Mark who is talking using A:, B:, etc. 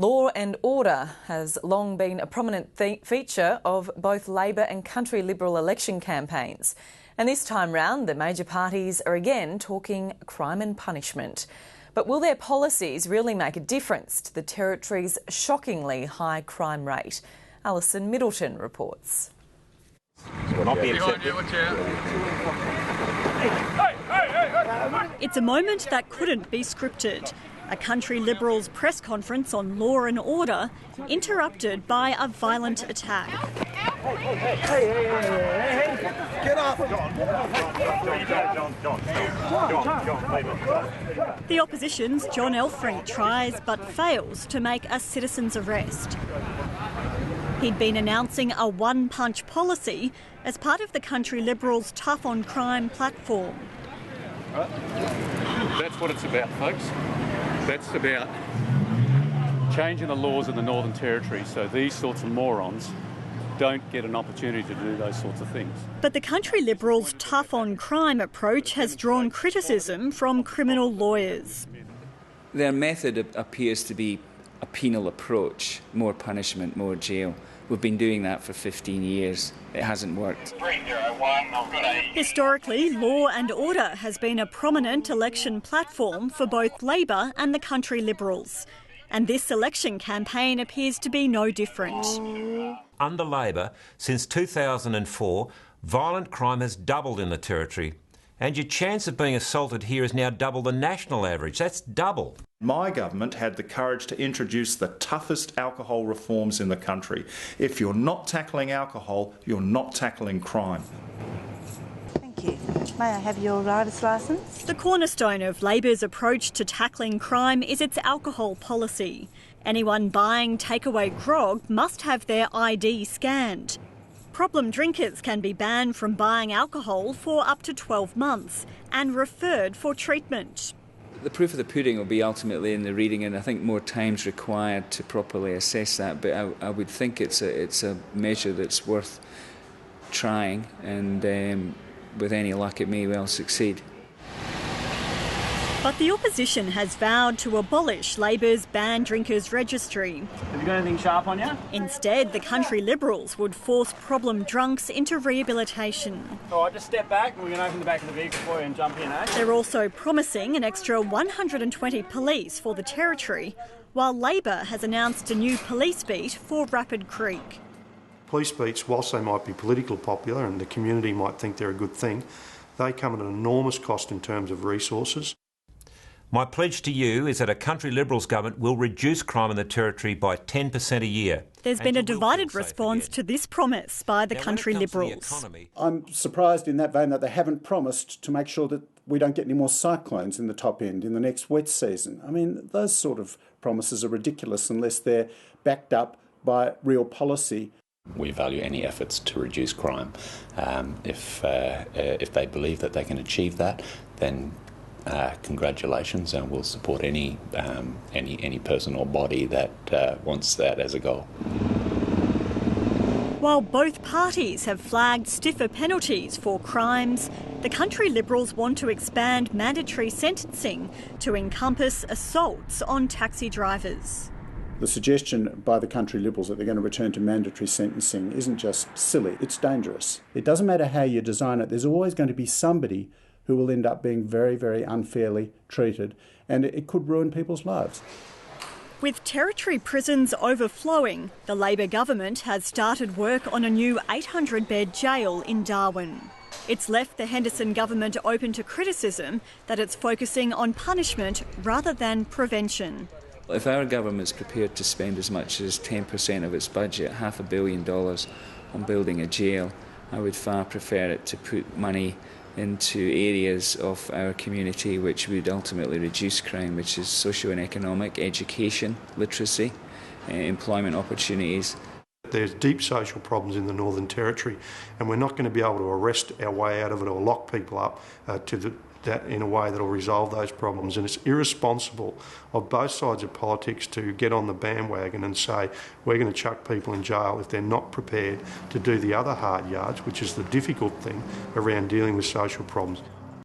A: Law and order has long been a prominent feature of both Labor and country Liberal election campaigns. And this time round, the major parties are again talking crime and punishment. But will their policies really make a difference to the Territory's shockingly high crime rate? Alison Middleton reports.
B: It's a moment that couldn't be scripted. A country Liberals press conference on law and order interrupted by a violent attack.
C: Get up!
B: The opposition's John Elfrey tries but fails to make a citizen's arrest. He'd been announcing a one-punch policy as part of the country Liberals' Tough on Crime platform.
D: That's what it's about, folks. That's about changing the laws in the Northern Territory so these sorts of morons don't get an opportunity to do those sorts of things.
B: But the country Liberals' tough on crime approach has drawn criticism from criminal lawyers.
E: Their method appears to be a penal approach, more punishment, more jail. We've been doing that for 15 years. It hasn't worked.
F: 301, I've got a...
B: Historically, law and order has been a prominent election platform for both Labor and the country Liberals. And this election campaign appears to be no different.
G: Under Labor, since 2004, violent crime has doubled in the Territory. And your chance of being assaulted here is now double the national average. That's double.
H: My government had the courage to introduce the toughest alcohol reforms in the country. If you're not tackling alcohol, you're not tackling crime.
I: Thank you. May I have your rider's licence?
B: The cornerstone of Labor's approach to tackling crime is its alcohol policy. Anyone buying takeaway grog must have their ID scanned. Problem drinkers can be banned from buying alcohol for up to 12 months and referred for treatment.
E: The proof of the pudding will be ultimately in the reading, and I think more time's required to properly assess that. But I would think it's a measure that's worth trying, and with any luck it may well succeed.
B: But the opposition has vowed to abolish Labor's Banned Drinkers Registry.
C: Have you got anything sharp on you?
B: Instead, the country Liberals would force problem drunks into rehabilitation.
C: All right, just step back and we can open the back of the vehicle for you and jump in, eh?
B: They're also promising an extra 120 police for the Territory, while Labor has announced a new police beat for Rapid Creek.
J: Police beats, whilst they might be politically popular and the community might think they're a good thing, they come at an enormous cost in terms of resources.
G: My pledge to you is that a country Liberals government will reduce crime in the Territory by 10% a year.
B: There's been a divided response to this promise by the country Liberals.
K: I'm surprised in that vein that they haven't promised to make sure that we don't get any more cyclones in the top end in the next wet season. I mean, those sort of promises are ridiculous unless they're backed up by real policy.
L: We value any efforts to reduce crime. If they believe that they can achieve that, then congratulations, and we'll support any person or body that wants that as a goal.
B: While both parties have flagged stiffer penalties for crimes, the country Liberals want to expand mandatory sentencing to encompass assaults on taxi drivers.
K: The suggestion by the country Liberals that they're going to return to mandatory sentencing isn't just silly, it's dangerous. It doesn't matter how you design it, there's always going to be somebody who will end up being very, very unfairly treated, and it could ruin people's lives.
B: With Territory prisons overflowing, the Labor government has started work on a new 800-bed jail in Darwin. It's left the Henderson government open to criticism that it's focusing on punishment rather than prevention.
E: If our government's prepared to spend as much as 10% of its budget, $500 million, on building a jail, I would far prefer it to put money into areas of our community which would ultimately reduce crime, which is socio and economic, education, literacy, employment opportunities.
J: There's deep social problems in the Northern Territory, and we're not going to be able to arrest our way out of it or lock people up that in a way that will resolve those problems. And it's irresponsible of both sides of politics to get on the bandwagon and say we're going to chuck people in jail if they're not prepared to do the other hard yards, which is the difficult thing around dealing with social problems.